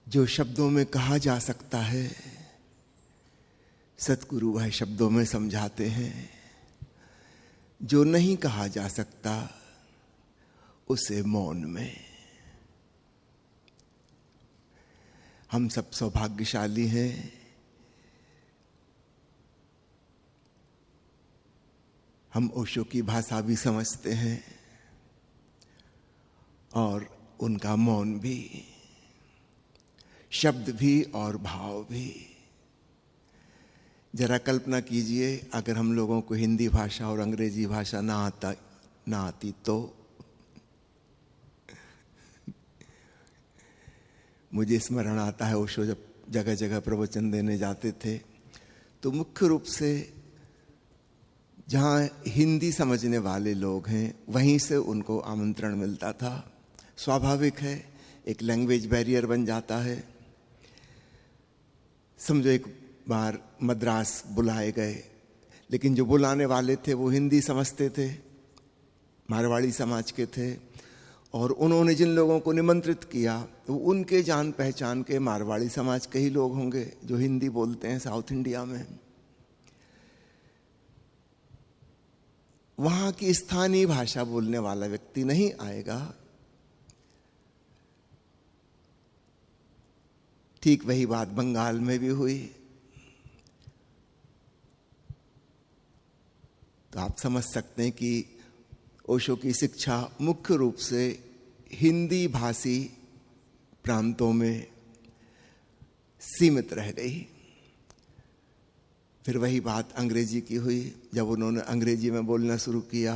जो शब्दों में कहा जा सकता है सतगुरु वह शब्दों में समझाते हैं, जो नहीं कहा जा सकता उसे मौन में। हम सब सौभाग्यशाली हैं, हम ओशो की भाषा भी समझते हैं और उनका मौन भी, शब्द भी और भाव भी। जरा कल्पना कीजिए अगर हम लोगों को हिंदी भाषा और अंग्रेजी भाषा ना आती तो। मुझे स्मरण आता है ओशो जब जगह जगह प्रवचन देने जाते थे तो मुख्य रूप से जहाँ हिंदी समझने वाले लोग हैं वहीं से उनको आमंत्रण मिलता था। स्वाभाविक है, एक लैंग्वेज बैरियर बन जाता है। समझो एक बार मद्रास बुलाए गए, लेकिन जो बुलाने वाले थे वो हिंदी समझते थे, मारवाड़ी समाज के थे, और उन्होंने जिन लोगों को निमंत्रित किया वो उनके जान पहचान के मारवाड़ी समाज के ही लोग होंगे जो हिंदी बोलते हैं साउथ इंडिया में। वहां की स्थानीय भाषा बोलने वाला व्यक्ति नहीं आएगा। ठीक वही बात बंगाल में भी हुई। तो आप समझ सकते हैं कि ओशो की शिक्षा मुख्य रूप से हिंदी भाषी प्रांतों में सीमित रह गई। फिर वही बात अंग्रेजी की हुई। जब उन्होंने अंग्रेजी में बोलना शुरू किया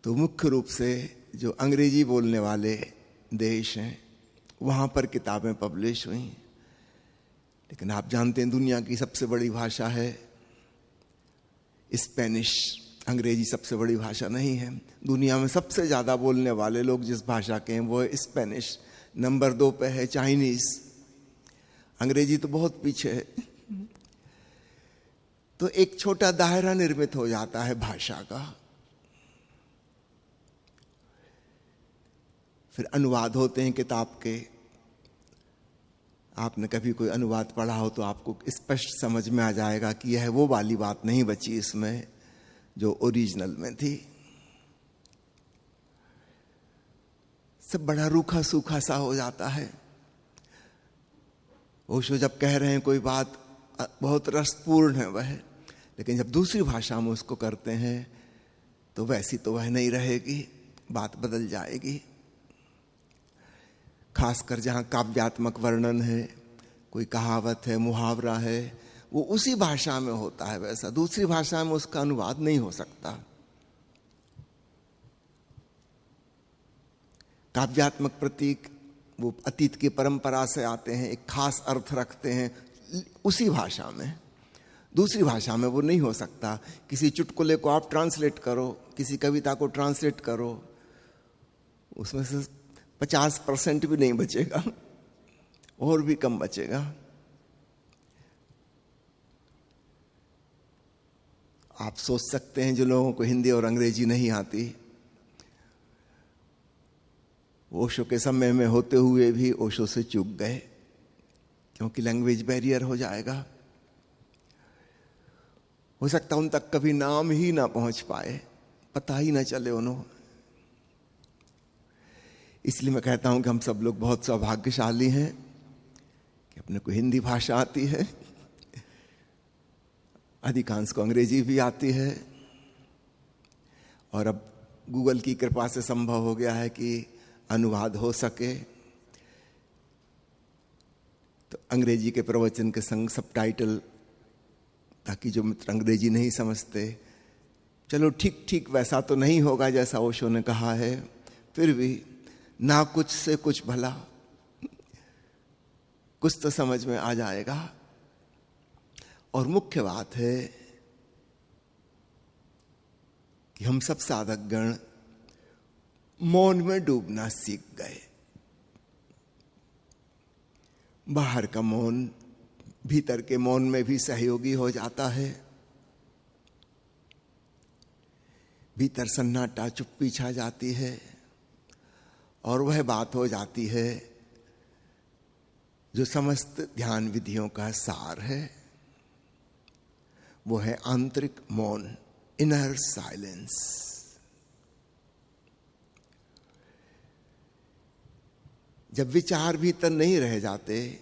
तो मुख्य रूप से जो अंग्रेजी बोलने वाले देश हैं वहाँ पर किताबें पब्लिश हुई। लेकिन आप जानते हैं दुनिया की सबसे बड़ी भाषा है स्पेनिश। अंग्रेजी सबसे बड़ी भाषा नहीं है। दुनिया में सबसे ज़्यादा बोलने वाले लोग जिस भाषा के हैं वो है स्पेनिश। नंबर 2 पे है चाइनीज। अंग्रेजी तो बहुत पीछे है। तो एक छोटा दायरा निर्मित हो जाता है भाषा का। फिर अनुवाद होते हैं किताब के। आपने कभी कोई अनुवाद पढ़ा हो तो आपको स्पष्ट समझ में आ जाएगा कि यह वो वाली बात नहीं बची इसमें जो ओरिजिनल में थी। सब बड़ा रूखा सूखा सा हो जाता है। ओशो जब कह रहे हैं कोई बात बहुत रसपूर्ण है वह, लेकिन जब दूसरी भाषा में उसको करते हैं तो वैसी तो वह नहीं रहेगी, बात बदल जाएगी। खासकर जहाँ काव्यात्मक वर्णन है, कोई कहावत है, मुहावरा है, वो उसी भाषा में होता है वैसा, दूसरी भाषा में उसका अनुवाद नहीं हो सकता। काव्यात्मक प्रतीक वो अतीत की परंपरा से आते हैं, एक खास अर्थ रखते हैं उसी भाषा में, दूसरी भाषा में वो नहीं हो सकता। किसी चुटकुले को आप ट्रांसलेट करो, किसी कविता को ट्रांसलेट करो, उसमें से 50% भी नहीं बचेगा और भी कम बचेगा। आप सोच सकते हैं जो लोगों को हिंदी और अंग्रेजी नहीं आती, ओशो के समय में होते हुए भी ओशो से चूक गए, क्योंकि लैंग्वेज बैरियर हो जाएगा। हो सकता उन तक कभी नाम ही ना पहुंच पाए, पता ही ना चले उन्हें। इसलिए मैं कहता हूं कि हम सब लोग बहुत सौभाग्यशाली हैं कि अपने को हिंदी भाषा आती है, अधिकांश को अंग्रेजी भी आती है, और अब गूगल की कृपा से संभव हो गया है कि अनुवाद हो सके। तो अंग्रेजी के प्रवचन के संग सबटाइटल, ताकि जो मित्र अंग्रेजी नहीं समझते, चलो ठीक ठीक वैसा तो नहीं होगा जैसा ओशो ने कहा है, फिर भी ना कुछ से कुछ भला, कुछ तो समझ में आ जाएगा। और मुख्य बात है कि हम सब साधक गण मौन में डूबना सीख गए। बाहर का मौन भीतर के मौन में भी सहयोगी हो जाता है। भीतर सन्नाटा, चुप्पी छा जाती है और वह बात हो जाती है जो समस्त ध्यान विधियों का सार है, वो है आंतरिक मौन, इनर साइलेंस। जब विचार भीतर नहीं रह जाते,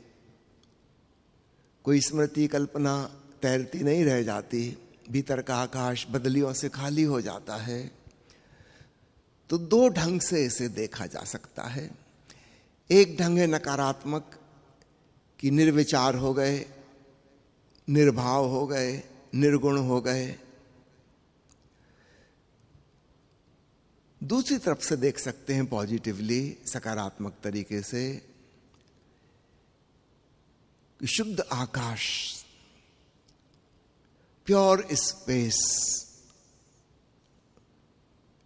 कोई स्मृति कल्पना तैरती नहीं रह जाती, भीतर का आकाश बदलियों से खाली हो जाता है, तो दो ढंग से इसे देखा जा सकता है। एक ढंग है नकारात्मक, कि निर्विचार हो गए, निर्भाव हो गए, निर्गुण हो गए। दूसरी तरफ से देख सकते हैं पॉजिटिवली, सकारात्मक तरीके से, कि शुद्ध आकाश, प्योर स्पेस,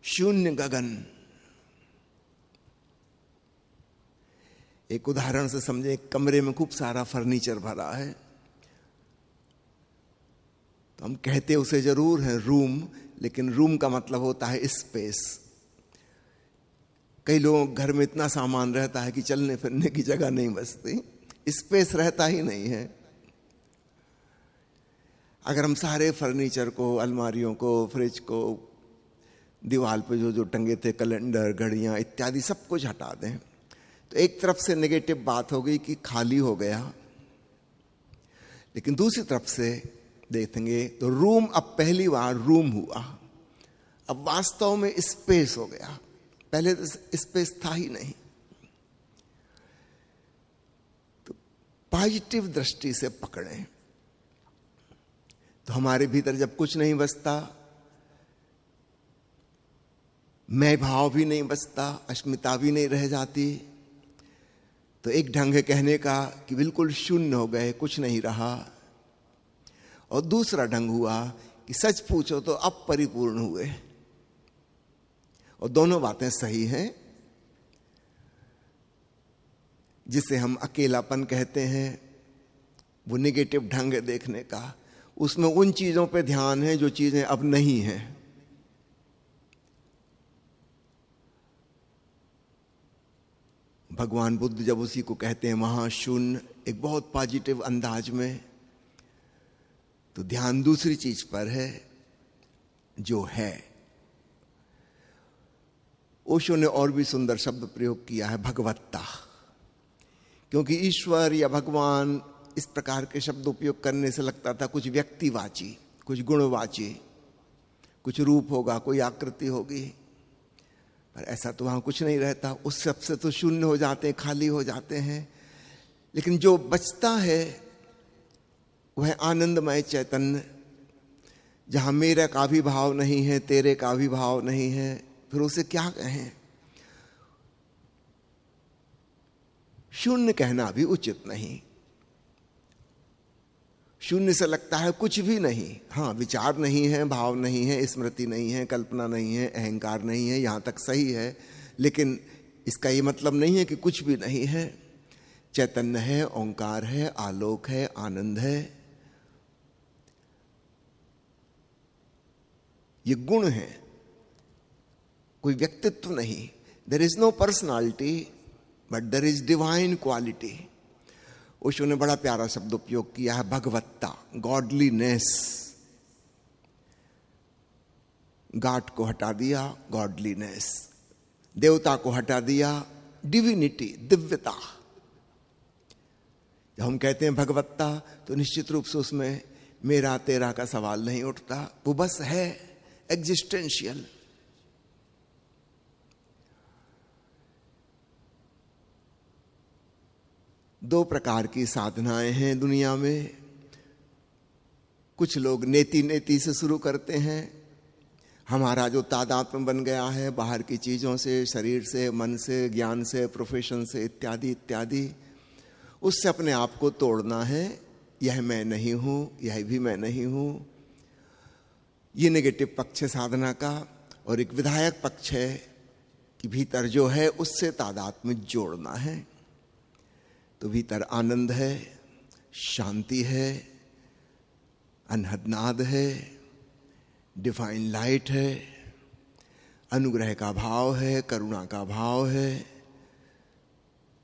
शून्य गगन। एक उदाहरण से समझे, एक कमरे में खूब सारा फर्नीचर भरा है, तो हम कहते उसे जरूर है रूम, लेकिन रूम का मतलब होता है स्पेस। कई लोगों के घर में इतना सामान रहता है कि चलने फिरने की जगह नहीं बचती, स्पेस रहता ही नहीं है। अगर हम सारे फर्नीचर को, अलमारियों को, फ्रिज को, दीवार पे जो जो टंगे थे कैलेंडर, घड़ियां इत्यादि सब कुछ हटा दें, तो एक तरफ से नेगेटिव बात हो गई कि खाली हो गया। लेकिन दूसरी तरफ से देखेंगे तो रूम अब पहली बार रूम हुआ, अब वास्तव में स्पेस हो गया, पहले तो स्पेस था ही नहीं। तो पॉजिटिव दृष्टि से पकड़ें तो हमारे भीतर जब कुछ नहीं बचता, मैं भाव भी नहीं बचता, अस्मिता भी नहीं रह जाती, तो एक ढंग है कहने का कि बिल्कुल शून्य हो गए, कुछ नहीं रहा। और दूसरा ढंग हुआ कि सच पूछो तो अब परिपूर्ण हुए। और दोनों बातें सही हैं। जिसे हम अकेलापन कहते हैं, वो नेगेटिव ढंग है देखने का, उसमें उन चीजों पे ध्यान है जो चीजें अब नहीं हैं। भगवान बुद्ध जब उसी को कहते हैं महाशून्य, एक बहुत पॉजिटिव अंदाज में, तो ध्यान दूसरी चीज पर है जो है। ओशो ने और भी सुंदर शब्द प्रयोग किया है, भगवत्ता। क्योंकि ईश्वर या भगवान इस प्रकार के शब्द उपयोग करने से लगता था कुछ व्यक्तिवाची, कुछ गुणवाची, कुछ रूप होगा, कोई आकृति होगी, पर ऐसा तो वहां कुछ नहीं रहता। उस सब से तो शून्य हो जाते हैं, खाली हो जाते हैं। लेकिन जो बचता है वह आनंदमय चैतन्य, जहां मेरे का भी भाव नहीं है, तेरे का भी भाव नहीं है, फिर उसे क्या कहें। शून्य कहना भी उचित नहीं। शून्य से लगता है कुछ भी नहीं। हाँ, विचार नहीं है, भाव नहीं है, स्मृति नहीं है, कल्पना नहीं है, अहंकार नहीं है, यहां तक सही है। लेकिन इसका ये मतलब नहीं है कि कुछ भी नहीं है। चैतन्य है, ओंकार है, आलोक है, आनंद है। ये गुण है, कोई व्यक्तित्व नहीं। There is no personality but there is divine quality. Osho ने बड़ा प्यारा शब्द उपयोग किया है, भगवत्ता, गॉडलीनेस। गॉड को हटा दिया, गॉडलीनेस। देवता को हटा दिया, डिविनिटी, दिव्यता। जब हम कहते हैं भगवत्ता, तो निश्चित रूप से उसमें मेरा तेरा का सवाल नहीं उठता, वो बस है, एग्जिस्टेंशियल। दो प्रकार की साधनाएं हैं दुनिया में। कुछ लोग नेति नेति से शुरू करते हैं। हमारा जो तादात्म्य बन गया है बाहर की चीजों से, शरीर से, मन से, ज्ञान से, प्रोफेशन से, इत्यादि इत्यादि, उससे अपने आप को तोड़ना है। यह मैं नहीं हूं, यह भी मैं नहीं हूं। ये नेगेटिव पक्ष है साधना का। और एक विधायक पक्ष है कि भीतर जो है उससे तादात्म्य जोड़ना है। तो भीतर आनंद है, शांति है, अनहद है, डिवाइन लाइट है, अनुग्रह का भाव है, करुणा का भाव है,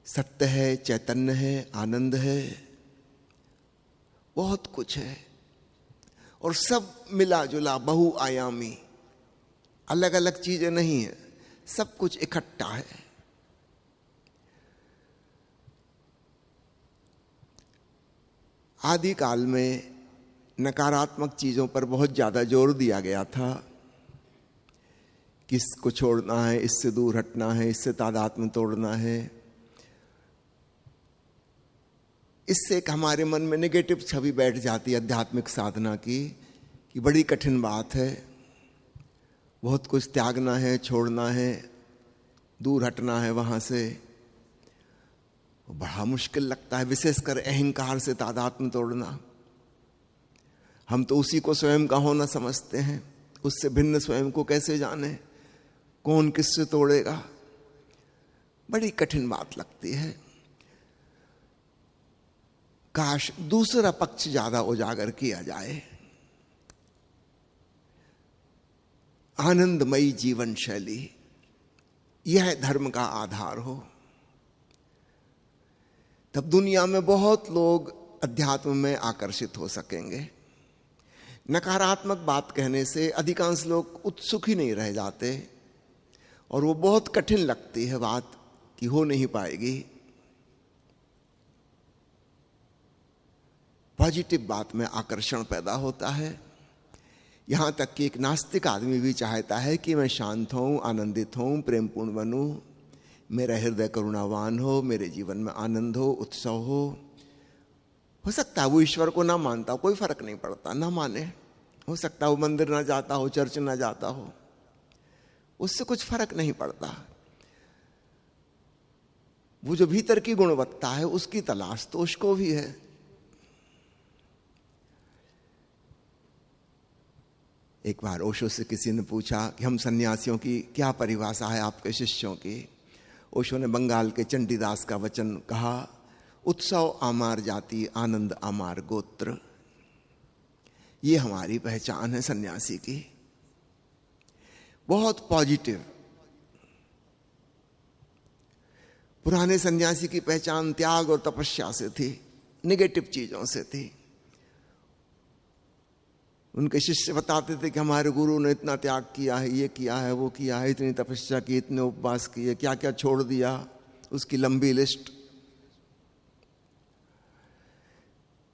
सत्य है, चैतन्य है, आनंद है, बहुत कुछ है। और सब मिला जुला, बहुआयामी, अलग अलग चीजें नहीं है, सब कुछ इकट्ठा है। आदि काल में नकारात्मक चीजों पर बहुत ज्यादा जोर दिया गया था कि इसको छोड़ना है, इससे दूर हटना है, इससे तादात्म्य तोड़ना है। इससे एक हमारे मन में नेगेटिव छवि बैठ जाती है आध्यात्मिक साधना की, कि बड़ी कठिन बात है, बहुत कुछ त्यागना है, छोड़ना है, दूर हटना है वहां से। बड़ा मुश्किल लगता है, विशेषकर अहंकार से तादात्म्य तोड़ना। हम तो उसी को स्वयं का होना समझते हैं, उससे भिन्न स्वयं को कैसे जाने, कौन किससे तोड़ेगा, बड़ी कठिन बात लगती है। काश दूसरा पक्ष ज्यादा उजागर किया जाए, आनंदमयी जीवन शैली, यह धर्म का आधार हो। तब दुनिया में बहुत लोग अध्यात्म में आकर्षित हो सकेंगे। नकारात्मक बात कहने से अधिकांश लोग उत्सुक ही नहीं रह जाते, और वो बहुत कठिन लगती है बात कि हो नहीं पाएगी। पॉजिटिव बात में आकर्षण पैदा होता है। यहां तक कि एक नास्तिक आदमी भी चाहता है कि मैं शांत हूं, आनंदित हूं, प्रेमपूर्ण बनूं, मेरा हृदय करुणावान हो, मेरे जीवन में आनंद हो, उत्सव हो सकता है वो ईश्वर को ना मानता, कोई फर्क नहीं पड़ता, ना माने, हो सकता है वो मंदिर ना जाता हो, चर्च ना जाता हो, उससे कुछ फर्क नहीं पड़ता। वो जो भीतर की गुणवत्ता है उसकी तलाश तो उसको भी है। एक बार ओशो से किसी ने पूछा कि हम सन्यासियों की क्या परिभाषा है आपके शिष्यों की। ओशो ने बंगाल के चंडीदास का वचन कहा, उत्सव आमार जाति, आनंद आमार गोत्र। ये हमारी पहचान है सन्यासी की, बहुत पॉजिटिव। पुराने सन्यासी की पहचान त्याग और तपस्या से थी, निगेटिव चीजों से थी। उनके शिष्य बताते थे कि हमारे गुरु ने इतना त्याग किया है, ये किया है, वो किया है, इतनी तपस्या की, इतने उपवास किए, क्या क्या छोड़ दिया, उसकी लंबी लिस्ट।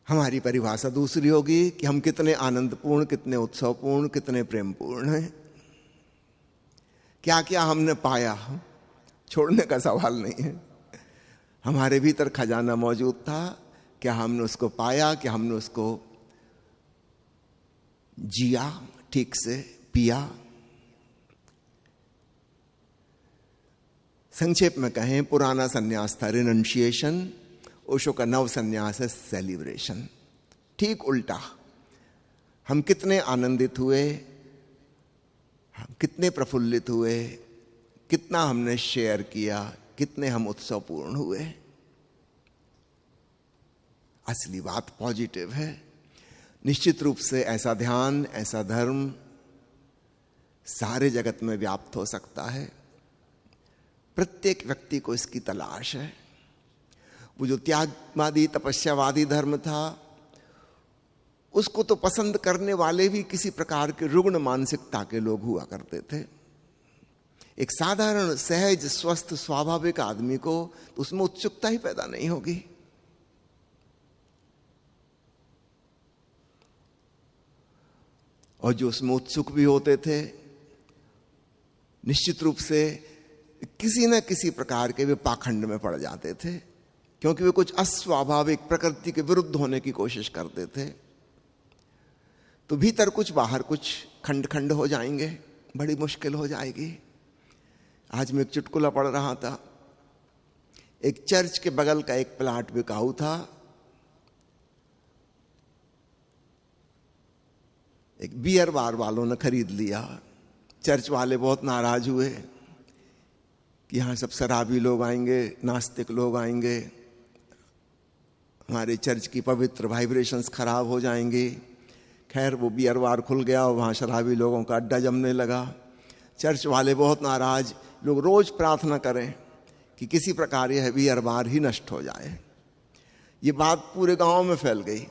हमारी परिभाषा दूसरी होगी कि हम कितने आनंदपूर्ण, कितने उत्सवपूर्ण, कितने प्रेमपूर्ण हैं, क्या क्या हमने पाया। छोड़ने का सवाल नहीं है, हमारे भीतर खजाना मौजूद था, क्या हमने उसको पाया, क्या हमने उसको जिया, ठीक से पिया। संक्षेप में कहें, पुराना सन्यास था रिनंशिएशन, ओशो का नव सन्यास है सेलिब्रेशन। ठीक उल्टा, हम कितने आनंदित हुए, हम कितने प्रफुल्लित हुए, कितना हमने शेयर किया, कितने हम उत्सवपूर्ण हुए। असली बात पॉजिटिव है। निश्चित रूप से ऐसा ध्यान, ऐसा धर्म सारे जगत में व्याप्त हो सकता है। प्रत्येक व्यक्ति को इसकी तलाश है। वो जो त्यागवादी, तपस्यावादी धर्म था, उसको तो पसंद करने वाले भी किसी प्रकार के रुग्ण मानसिकता के लोग हुआ करते थे। एक साधारण, सहज, स्वस्थ, स्वाभाविक आदमी को तो उसमें उत्सुकता ही पैदा नहीं होगी। और जो उसमें उत्सुक भी होते थे, निश्चित रूप से किसी न किसी प्रकार के वे पाखंड में पड़ जाते थे, क्योंकि वे कुछ अस्वाभाविक, प्रकृति के विरुद्ध होने की कोशिश करते थे। तो भीतर कुछ, बाहर कुछ, खंड खंड हो जाएंगे, बड़ी मुश्किल हो जाएगी। आज मैं एक चुटकुला पढ़ रहा था, एक चर्च के बगल का एक प्लाट बिकाऊ था। एक बियर बार वालों ने खरीद लिया। चर्च वाले बहुत नाराज हुए कि यहाँ सब शराबी लोग आएंगे, नास्तिक लोग आएंगे, हमारे चर्च की पवित्र वाइब्रेशंस खराब हो जाएंगे। खैर वो बियर बार खुल गया और वहाँ शराबी लोगों का अड्डा जमने लगा। चर्च वाले बहुत नाराज, लोग रोज प्रार्थना करें कि किसी प्रकार यह बियर बार ही नष्ट हो जाए। ये बात पूरे गांव में फैल गई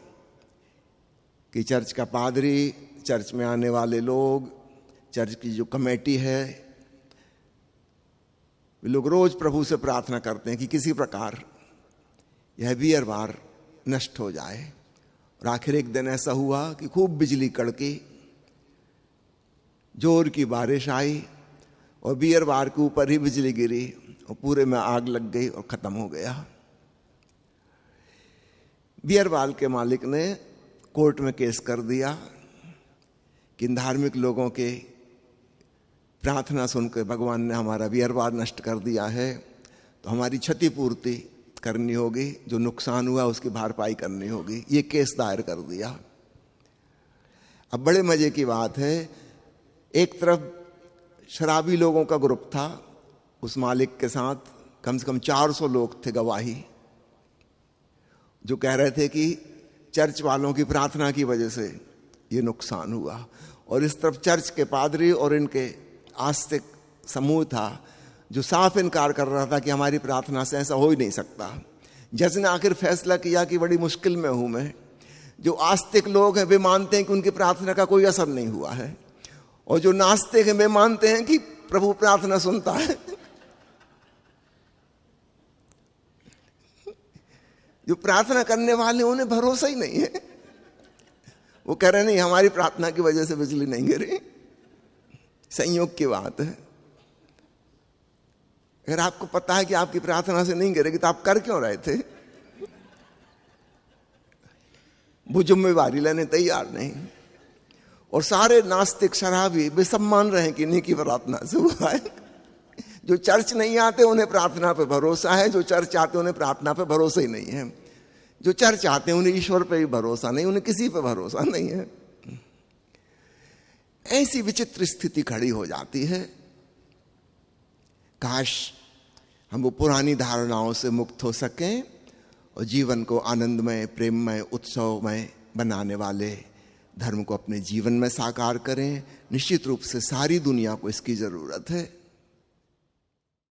कि चर्च का पादरी, चर्च में आने वाले लोग, चर्च की जो कमेटी है, वे लोग रोज प्रभु से प्रार्थना करते हैं कि किसी प्रकार यह बियर बार नष्ट हो जाए। और आखिर एक दिन ऐसा हुआ कि खूब बिजली कड़की, जोर की बारिश आई और बियर बार के ऊपर ही बिजली गिरी और पूरे में आग लग गई और खत्म हो गया। बियर बार के मालिक ने कोर्ट में केस कर दिया कि इन धार्मिक लोगों के प्रार्थना सुनकर भगवान ने हमारा बियर बार नष्ट कर दिया है, तो हमारी क्षतिपूर्ति करनी होगी, जो नुकसान हुआ उसकी भरपाई करनी होगी। ये केस दायर कर दिया। अब बड़े मजे की बात है, एक तरफ शराबी लोगों का ग्रुप था, उस मालिक के साथ कम से कम 400 लोग थे गवाही, जो कह रहे थे कि चर्च वालों की प्रार्थना की वजह से ये नुकसान हुआ। और इस तरफ चर्च के पादरी और इनके आस्तिक समूह था जो साफ इनकार कर रहा था कि हमारी प्रार्थना से ऐसा हो ही नहीं सकता। जज ने आखिर फैसला किया कि बड़ी मुश्किल में हूं मैं। जो आस्तिक लोग हैं वे मानते हैं कि उनकी प्रार्थना का कोई असर नहीं हुआ है, और जो नास्तिक हैं वे मानते हैं कि प्रभु प्रार्थना सुनता है। जो प्रार्थना करने वाले उन्हें भरोसा ही नहीं है, वो कह रहे नहीं हमारी प्रार्थना की वजह से बिजली नहीं गिरी। संयोग की बात है। अगर आपको पता है कि आपकी प्रार्थना से नहीं गिरेगी तो आप कर क्यों रहे थे? वो जिम्मेवारी लेने तैयार नहीं। और सारे नास्तिक शराबी वे सब मान रहे हैं कि इन्हीं की प्रार्थना से हुआ है। जो चर्च नहीं आते उन्हें प्रार्थना पे भरोसा है, जो चर्च आते उन्हें प्रार्थना पे भरोसा ही नहीं है। जो चर्च आते हैं उन्हें ईश्वर पे भी भरोसा नहीं, उन्हें किसी पे भरोसा नहीं है। ऐसी विचित्र स्थिति खड़ी हो जाती है। काश हम वो पुरानी धारणाओं से मुक्त हो सकें और जीवन को आनंदमय, प्रेममय, उत्सवमय बनाने वाले धर्म को अपने जीवन में साकार करें। निश्चित रूप से सारी दुनिया को इसकी जरूरत है।